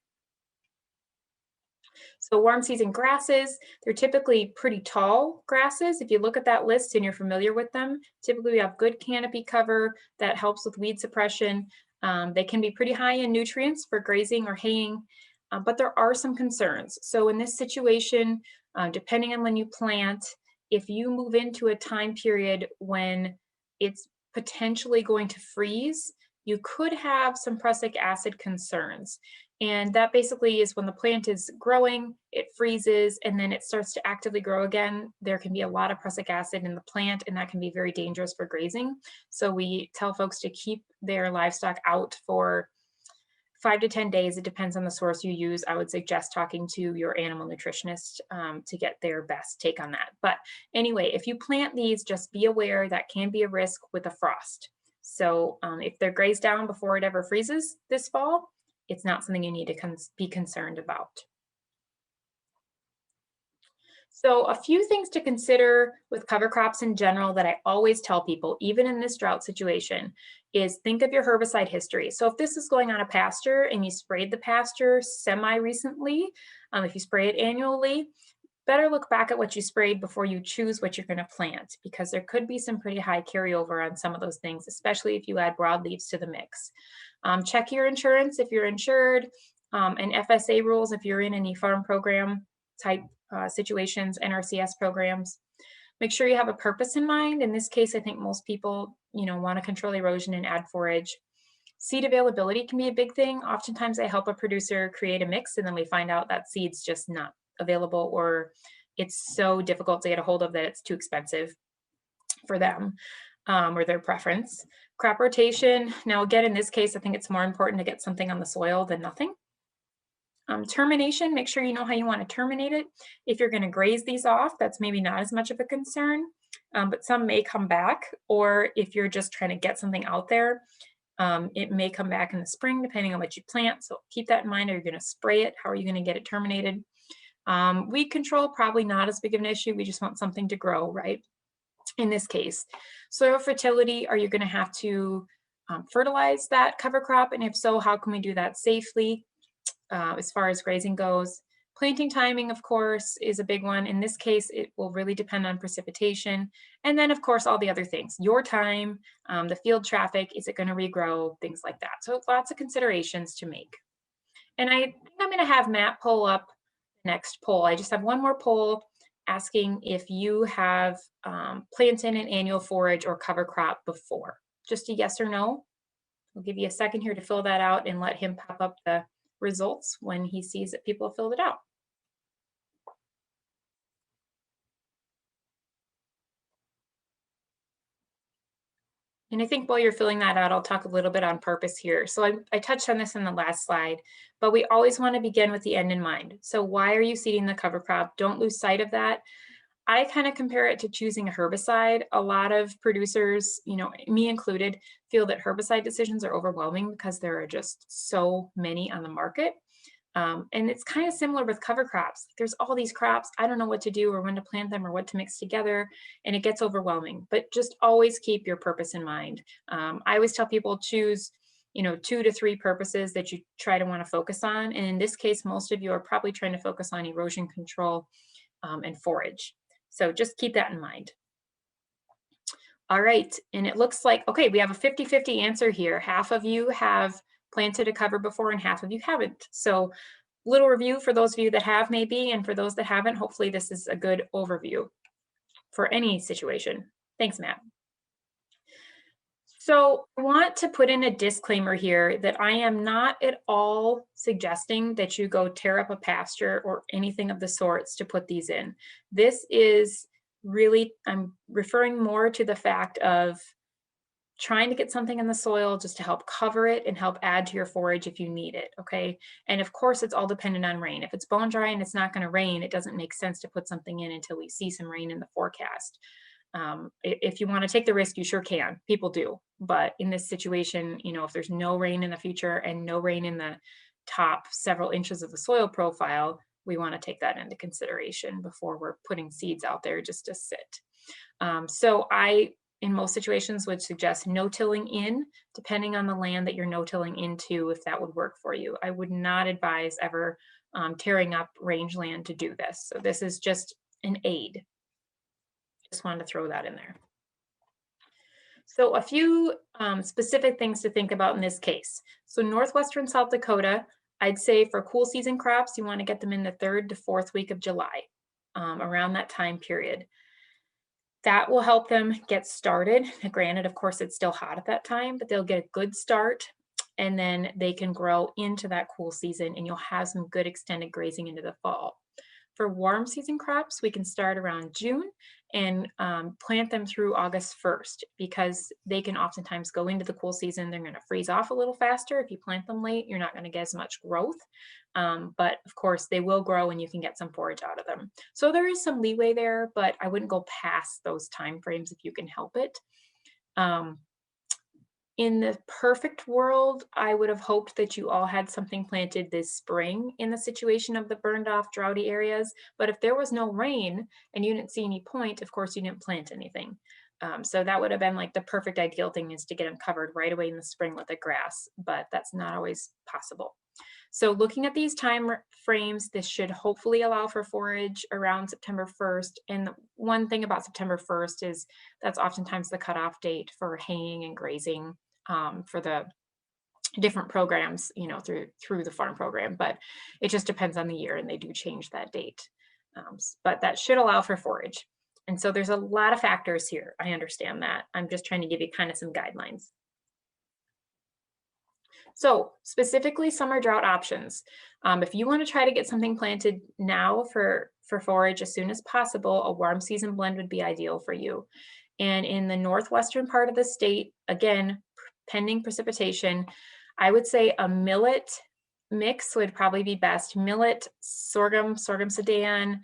[SPEAKER 3] So warm season grasses, they're typically pretty tall grasses. If you look at that list and you're familiar with them, typically we have good canopy cover that helps with weed suppression. They can be pretty high in nutrients for grazing or haying, but there are some concerns. So in this situation, depending on when you plant, if you move into a time period when it's potentially going to freeze, you could have some prussic acid concerns. And that basically is when the plant is growing, it freezes, and then it starts to actively grow again. There can be a lot of prussic acid in the plant, and that can be very dangerous for grazing. So we tell folks to keep their livestock out for 5 to 10 days. It depends on the source you use. I would suggest talking to your animal nutritionist to get their best take on that. But anyway, if you plant these, just be aware that can be a risk with a frost. So if they're grazed down before it ever freezes this fall, it's not something you need to be concerned about. So a few things to consider with cover crops in general that I always tell people, even in this drought situation, is think of your herbicide history. So if this is going on a pasture and you sprayed the pasture semi-recently, if you spray it annually, better look back at what you sprayed before you choose what you're going to plant, because there could be some pretty high carryover on some of those things, especially if you add broadleaves to the mix. Check your insurance if you're insured, and FSA rules if you're in any farm program type situations, NRCS programs. Make sure you have a purpose in mind. In this case, I think most people, want to control erosion and add forage. Seed availability can be a big thing. Oftentimes I help a producer create a mix and then we find out that seed's just not available, or it's so difficult to get a hold of that it's too expensive for them or their preference. Crop rotation. Now again, in this case, I think it's more important to get something on the soil than nothing. Termination, make sure you know how you want to terminate it. If you're going to graze these off, that's maybe not as much of a concern, but some may come back. Or if you're just trying to get something out there, it may come back in the spring, depending on what you plant. So keep that in mind. Are you going to spray it? How are you going to get it terminated? Weed control, probably not as big of an issue. We just want something to grow, right? In this case, soil fertility, are you going to have to fertilize that cover crop? And if so, how can we do that safely? As far as grazing goes. Planting timing, of course, is a big one. In this case, it will really depend on precipitation. And then, of course, all the other things, your time, the field traffic, is it going to regrow, things like that. So lots of considerations to make. And I think I'm going to have Matt pull up the next poll. I just have one more poll asking if you have planted an annual forage or cover crop before. Just a yes or no. I'll give you a second here to fill that out and let him pop up the results when he sees that people have filled it out. And I think while you're filling that out, I'll talk a little bit on purpose here. So I touched on this in the last slide, but we always want to begin with the end in mind. So why are you seeding the cover crop? Don't lose sight of that. I kind of compare it to choosing a herbicide. A lot of producers, me included, feel that herbicide decisions are overwhelming because there are just so many on the market. And it's kind of similar with cover crops. There's all these crops. I don't know what to do or when to plant them or what to mix together, and it gets overwhelming. But just always keep your purpose in mind. I always tell people choose, 2 to 3 purposes that you try to want to focus on. And in this case, most of you are probably trying to focus on erosion control and forage. So just keep that in mind. All right, and it looks like, okay, we have a 50-50 answer here. Half of you have planted a cover before and half of you haven't. So little review for those of you that have maybe, and for those that haven't, hopefully this is a good overview for any situation. Thanks, Matt. So I want to put in a disclaimer here that I am not at all suggesting that you go tear up a pasture or anything of the sorts to put these in. This is really, I'm referring more to the fact of trying to get something in the soil just to help cover it and help add to your forage if you need it, okay? And of course, it's all dependent on rain. If it's bone dry and it's not going to rain, it doesn't make sense to put something in until we see some rain in the forecast. If you want to take the risk, you sure can. People do. But in this situation, you know, if there's no rain in the future and no rain in the top several inches of the soil profile, we want to take that into consideration before we're putting seeds out there just to sit. So I, in most situations, would suggest no-tilling in, depending on the land that you're no-tilling into, if that would work for you. I would not advise ever tearing up rangeland to do this. So this is just an aid. Just wanted to throw that in there. So a few specific things to think about in this case. So northwestern South Dakota, I'd say for cool season crops, you want to get them in the 3rd to 4th week of July, around that time period. That will help them get started. Granted, of course, it's still hot at that time, but they'll get a good start, and then they can grow into that cool season, and you'll have some good extended grazing into the fall. For warm season crops, we can start around June and plant them through August 1st, because they can oftentimes go into the cool season. They're going to freeze off a little faster. If you plant them late, you're not going to get as much growth. But of course, they will grow and you can get some forage out of them. So there is some leeway there, but I wouldn't go past those timeframes if you can help it. In the perfect world, I would have hoped that you all had something planted this spring in the situation of the burned off droughty areas. But if there was no rain and you didn't see any point, of course, you didn't plant anything. So that would have been like the perfect ideal thing, is to get them covered right away in the spring with the grass, but that's not always possible. So looking at these time frames, this should hopefully allow for forage around September 1st. And the one thing about September 1st is that's oftentimes the cutoff date for haying and grazing for the different programs, you know, through the farm program, but it just depends on the year and they do change that date. But that should allow for forage. And so there's a lot of factors here. I understand that. I'm just trying to give you kind of some guidelines. So specifically summer drought options. If you want to try to get something planted now for forage as soon as possible, a warm season blend would be ideal for you. And in the northwestern part of the state, again, pending precipitation, I would say a millet mix would probably be best. Millet, sorghum, sorghum sudan,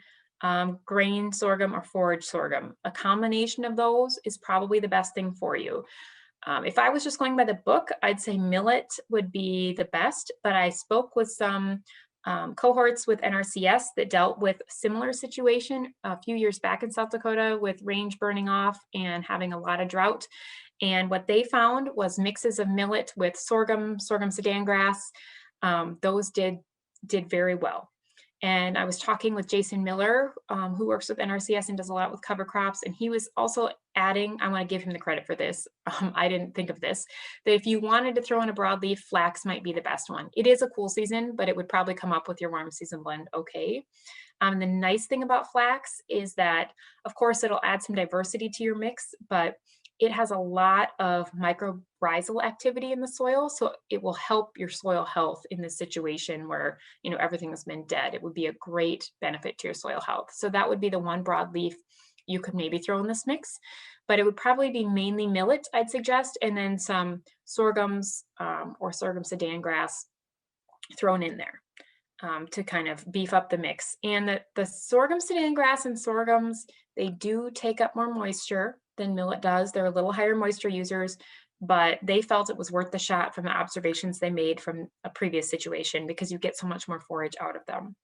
[SPEAKER 3] grain sorghum, or forage sorghum. A combination of those is probably the best thing for you. If I was just going by the book, I'd say millet would be the best, but I spoke with some cohorts with NRCS that dealt with a similar situation a few years back in South Dakota with range burning off and having a lot of drought. And what they found was mixes of millet with sorghum, sorghum sudan grass. Those did very well. And I was talking with Jason Miller, who works with NRCS and does a lot with cover crops. And he was also adding, I want to give him the credit for this. I didn't think of this, that if you wanted to throw in a broadleaf, flax might be the best one. It is a cool season, but it would probably come up with your warm season blend okay. The nice thing about flax is that, of course, it'll add some diversity to your mix, but it has a lot of mycorrhizal activity in the soil, so it will help your soil health in this situation where, you know, everything has been dead. It would be a great benefit to your soil health. So that would be the one broadleaf you could maybe throw in this mix, but it would probably be mainly millet, I'd suggest, and then some sorghums or sorghum sudan grass thrown in there to kind of beef up the mix. And the sorghum sudan grass and sorghums, they do take up more moisture than millet does. They're a little higher moisture users, but they felt it was worth the shot from the observations they made from a previous situation, because you get so much more forage out of them,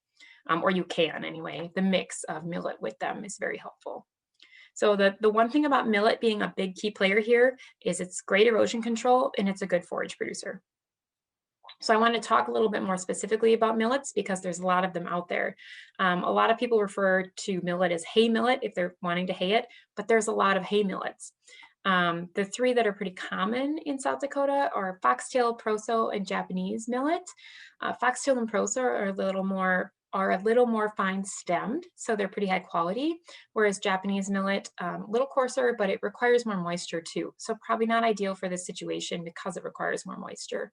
[SPEAKER 3] or you can anyway. The mix of millet with them is very helpful. So the one thing about millet being a big key player here is it's great erosion control and it's a good forage producer. So I want to talk a little bit more specifically about millets, because there's a lot of them out there. A lot of people refer to millet as hay millet if they're wanting to hay it, but there's a lot of hay millets. The three that are pretty common in South Dakota are foxtail, proso, and Japanese millet. Foxtail and proso are a little more fine stemmed, so they're pretty high quality, whereas Japanese millet, a little coarser, but it requires more moisture too. So probably not ideal for this situation because it requires more moisture.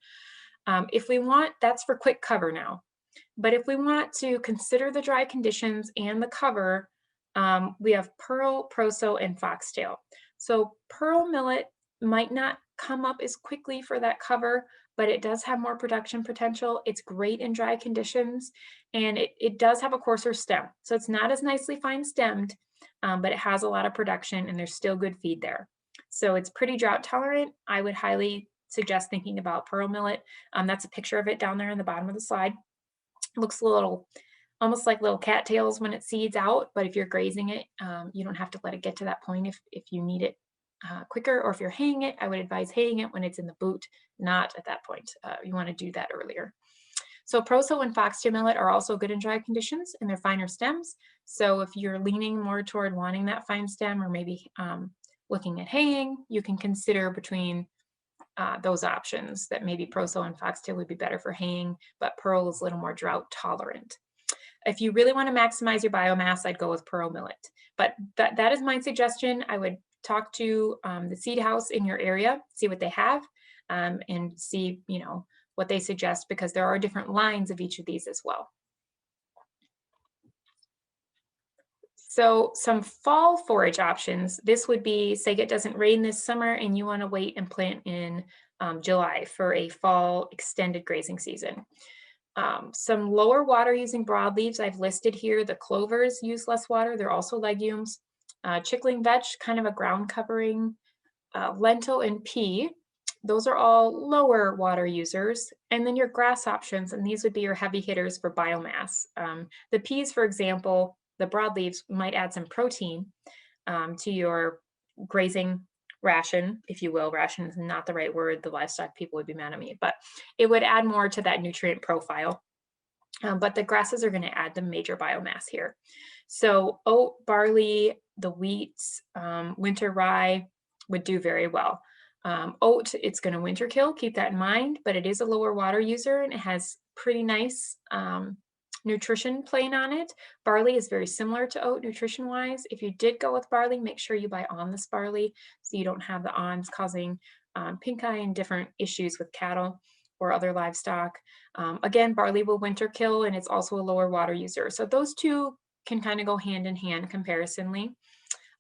[SPEAKER 3] If we want, that's for quick cover now. But if we want to consider the dry conditions and the cover, we have pearl, proso, and foxtail. So pearl millet might not come up as quickly for that cover, but it does have more production potential. It's great in dry conditions, and it does have a coarser stem. So it's not as nicely fine stemmed, but it has a lot of production and there's still good feed there. So it's pretty drought tolerant. I would highly suggest thinking about pearl millet. That's a picture of it down there in the bottom of the slide. It looks a little, almost like little cattails when it seeds out, but if you're grazing it, you don't have to let it get to that point if you need it quicker, or if you're haying it, I would advise haying it when it's in the boot, not at that point. You want to do that earlier. So proso and foxtail millet are also good in dry conditions and they're finer stems. So if you're leaning more toward wanting that fine stem or maybe looking at haying, you can consider between those options that maybe proso and foxtail would be better for haying, but pearl is a little more drought tolerant. If you really want to maximize your biomass, I'd go with pearl millet. But that is my suggestion. I would talk to the seed house in your area, see what they have, and see, what they suggest, because there are different lines of each of these as well. So some fall forage options, this would be, say it doesn't rain this summer and you want to wait and plant in July for a fall extended grazing season. Some lower water using broadleaves I've listed here. The clovers use less water. They're also legumes. Chickling vetch, kind of a ground covering. Lentil and pea, those are all lower water users. And then your grass options, and these would be your heavy hitters for biomass. The peas, for example, the broadleaves might add some protein to your grazing ration, if you will. Ration is not the right word. The livestock people would be mad at me, but it would add more to that nutrient profile. But the grasses are going to add the major biomass here. So oat, barley, the wheats, winter rye would do very well. Oat, it's going to winter kill, keep that in mind, but it is a lower water user and it has pretty nice nutrition playing on it. Barley is very similar to oat nutrition wise. If you did go with barley, make sure you buy on this barley so you don't have the ons causing pink eye and different issues with cattle or other livestock. Again, barley will winter kill and it's also a lower water user. So those two can kind of go hand in hand comparisonly.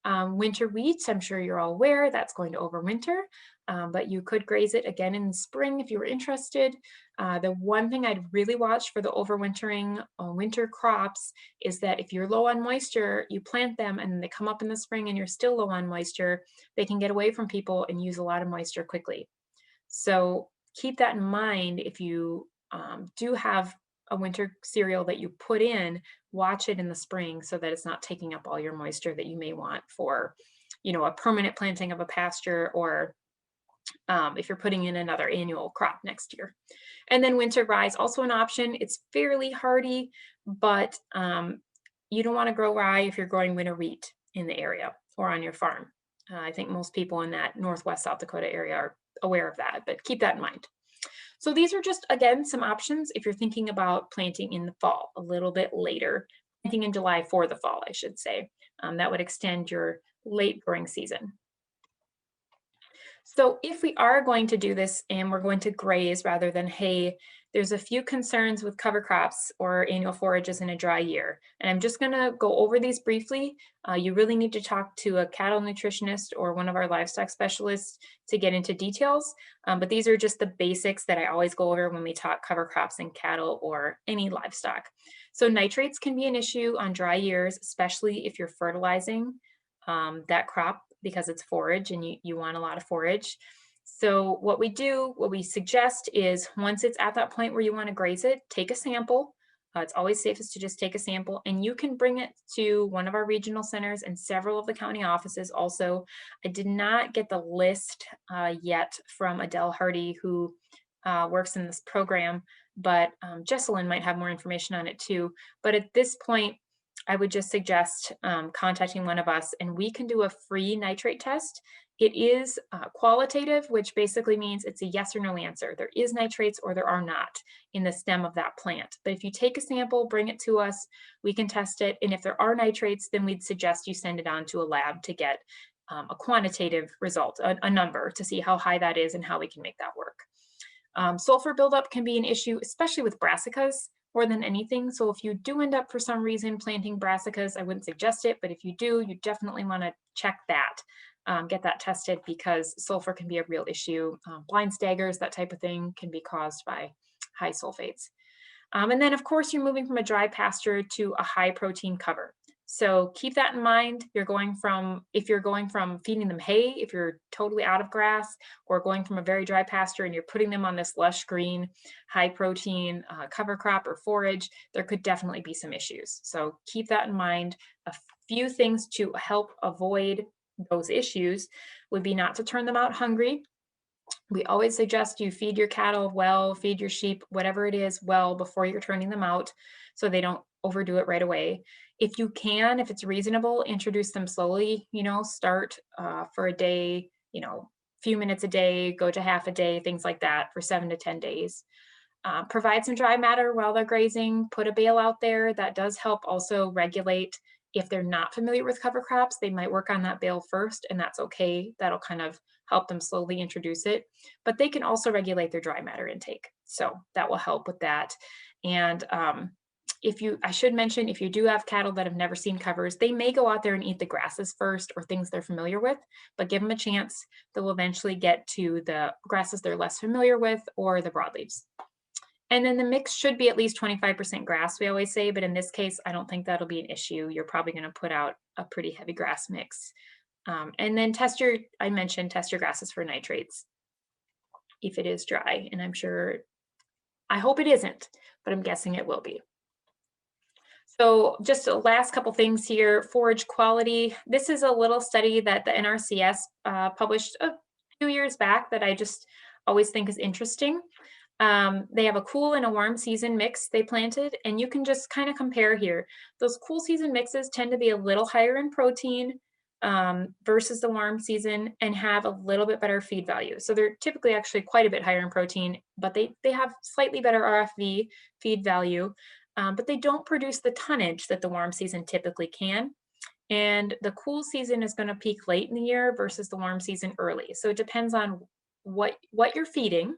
[SPEAKER 3] Winter wheat, I'm sure you're all aware, that's going to overwinter, but you could graze it again in the spring if you were interested. The one thing I'd really watch for the overwintering winter crops is that if you're low on moisture, you plant them and they come up in the spring and you're still low on moisture, they can get away from people and use a lot of moisture quickly. So keep that in mind. If you do have a winter cereal that you put in, watch it in the spring so that it's not taking up all your moisture that you may want for, a permanent planting of a pasture, or if you're putting in another annual crop next year. And then winter rye is also an option. It's fairly hardy, but you don't want to grow rye if you're growing winter wheat in the area or on your farm. I think most people in that Northwest South Dakota area are aware of that, but keep that in mind. So these are just, again, some options if you're thinking about planting in the fall, a little bit later, planting in July for the fall, I should say. That would extend your late growing season. So if we are going to do this and we're going to graze rather than hay, there's a few concerns with cover crops or annual forages in a dry year. And I'm just going to go over these briefly. You really need to talk to a cattle nutritionist or one of our livestock specialists to get into details. But these are just the basics that I always go over when we talk cover crops in cattle or any livestock. So nitrates can be an issue on dry years, especially if you're fertilizing that crop because it's forage and you want a lot of forage. So what we suggest is once it's at that point where you want to graze it, take a sample. It's always safest to just take a sample, and you can bring it to one of our regional centers and several of the county offices also. I did not get the list yet from Adele Hardy, who works in this program, but Jessalyn might have more information on it too. But at this point, I would just suggest contacting one of us, and we can do a free nitrate test. It is qualitative, which basically means it's a yes or no answer. There is nitrates or there are not in the stem of that plant. But if you take a sample, bring it to us, we can test it. And if there are nitrates, then we'd suggest you send it on to a lab to get a quantitative result, a number, to see how high that is and how we can make that work. Sulfur buildup can be an issue, especially with brassicas more than anything. So if you do end up for some reason planting brassicas, I wouldn't suggest it, but if you do, you definitely want to check that, get that tested, because sulfur can be a real issue. Blind staggers, that type of thing, can be caused by high sulfates. And then of course you're moving from a dry pasture to a high protein cover. So keep that in mind. If you're going from feeding them hay, if you're totally out of grass, or going from a very dry pasture and you're putting them on this lush green, high protein cover crop or forage, there could definitely be some issues. So keep that in mind. A few things to help avoid those issues would be not to turn them out hungry. We always suggest you feed your cattle well, feed your sheep, whatever it is, well before you're turning them out, so they don't overdo it right away. If you can, if it's reasonable, introduce them slowly, start for a day, few minutes a day, go to half a day, things like that for 7 to 10 days. Provide some dry matter while they're grazing, put a bale out there. That does help also regulate. If they're not familiar with cover crops, they might work on that bale first, and that's okay. That'll kind of help them slowly introduce it, but they can also regulate their dry matter intake. So that will help with that. And I should mention, if you do have cattle that have never seen covers, they may go out there and eat the grasses first or things they're familiar with, but give them a chance. They'll eventually get to the grasses they're less familiar with or the broadleaves. And then the mix should be at least 25% grass, we always say, but in this case, I don't think that'll be an issue. You're probably going to put out a pretty heavy grass mix. And then test your grasses for nitrates if it is dry. And I hope it isn't, but I'm guessing it will be. So just the last couple things here, forage quality. This is a little study that the NRCS published a few years back that I just always think is interesting. They have a cool and a warm season mix they planted, and you can just kind of compare here. Those cool season mixes tend to be a little higher in protein versus the warm season and have a little bit better feed value. So they're typically actually quite a bit higher in protein, but they have slightly better RFV feed value, but they don't produce the tonnage that the warm season typically can. And the cool season is going to peak late in the year versus the warm season early. So it depends on what you're feeding.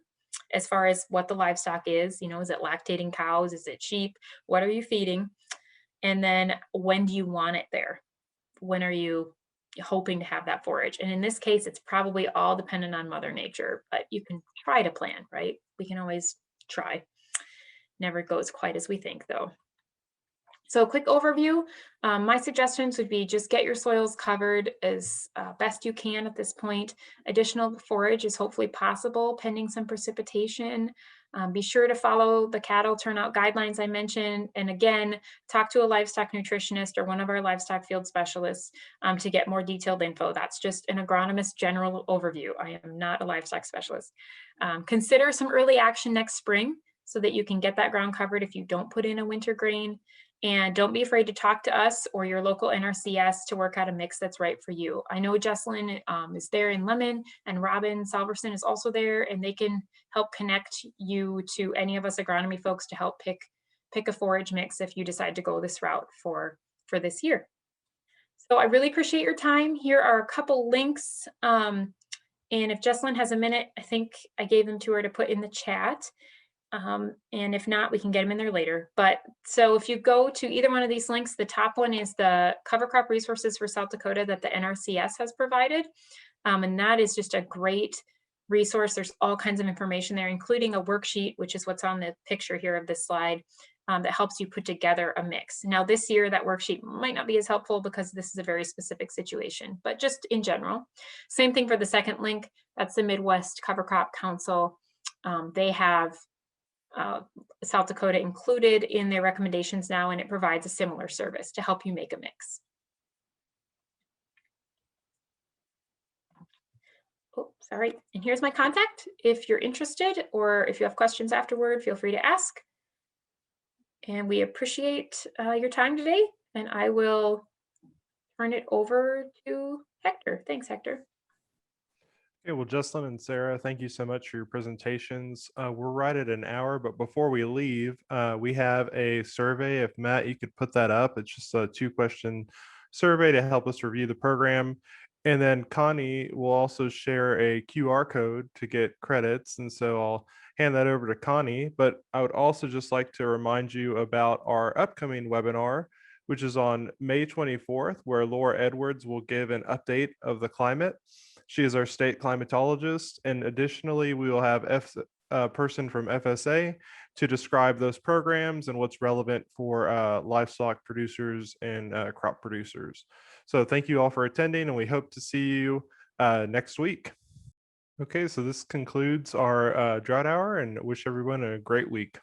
[SPEAKER 3] As far as what the livestock is, is it lactating cows? Is it sheep? What are you feeding? And then when do you want it there? When are you hoping to have that forage? And in this case, it's probably all dependent on Mother Nature, but you can try to plan, right? We can always try. Never goes quite as we think, though. So a quick overview, my suggestions would be just get your soils covered as best you can at this point. Additional forage is hopefully possible pending some precipitation. Be sure to follow the cattle turnout guidelines I mentioned. And again, talk to a livestock nutritionist or one of our livestock field specialists to get more detailed info. That's just an agronomist general overview. I am not a livestock specialist. Consider some early action next spring so that you can get that ground covered if you don't put in a winter grain. And don't be afraid to talk to us or your local NRCS to work out a mix that's right for you. I know Jessalyn is there in Lemon, and Robin Salverson is also there, and they can help connect you to any of us agronomy folks to help pick a forage mix if you decide to go this route for this year. So I really appreciate your time. Here are a couple links. And if Jessalyn has a minute, I think I gave them to her to put in the chat. And if not, we can get them in there later. But so if you go to either one of these links, the top one is the cover crop resources for South Dakota that the NRCS has provided. And that is just a great resource. There's all kinds of information there, including a worksheet, which is what's on the picture here of this slide, that helps you put together a mix. Now this year, that worksheet might not be as helpful because this is a very specific situation, but just in general. Same thing for the second link, that's the Midwest Cover Crop Council. They have South Dakota included in their recommendations now, and it provides a similar service to help you make a mix. Oh, sorry. And here's my contact. If you're interested or if you have questions afterward, feel free to ask. And we appreciate your time today. And I will turn it over to Hector. Thanks, Hector.
[SPEAKER 1] Okay, well, Jessalyn and Sarah, thank you so much for your presentations. We're right at an hour, but before we leave, we have a survey. If Matt, you could put that up. It's just a 2-question survey to help us review the program. And then Connie will also share a QR code to get credits. And so I'll hand that over to Connie. But I would also just like to remind you about our upcoming webinar, which is on May 24th, where Laura Edwards will give an update of the climate. She is our state climatologist. And additionally, we will have a person from FSA to describe those programs and what's relevant for livestock producers and crop producers. So thank you all for attending, and we hope to see you next week. Okay, so this concludes our drought hour, and wish everyone a great week.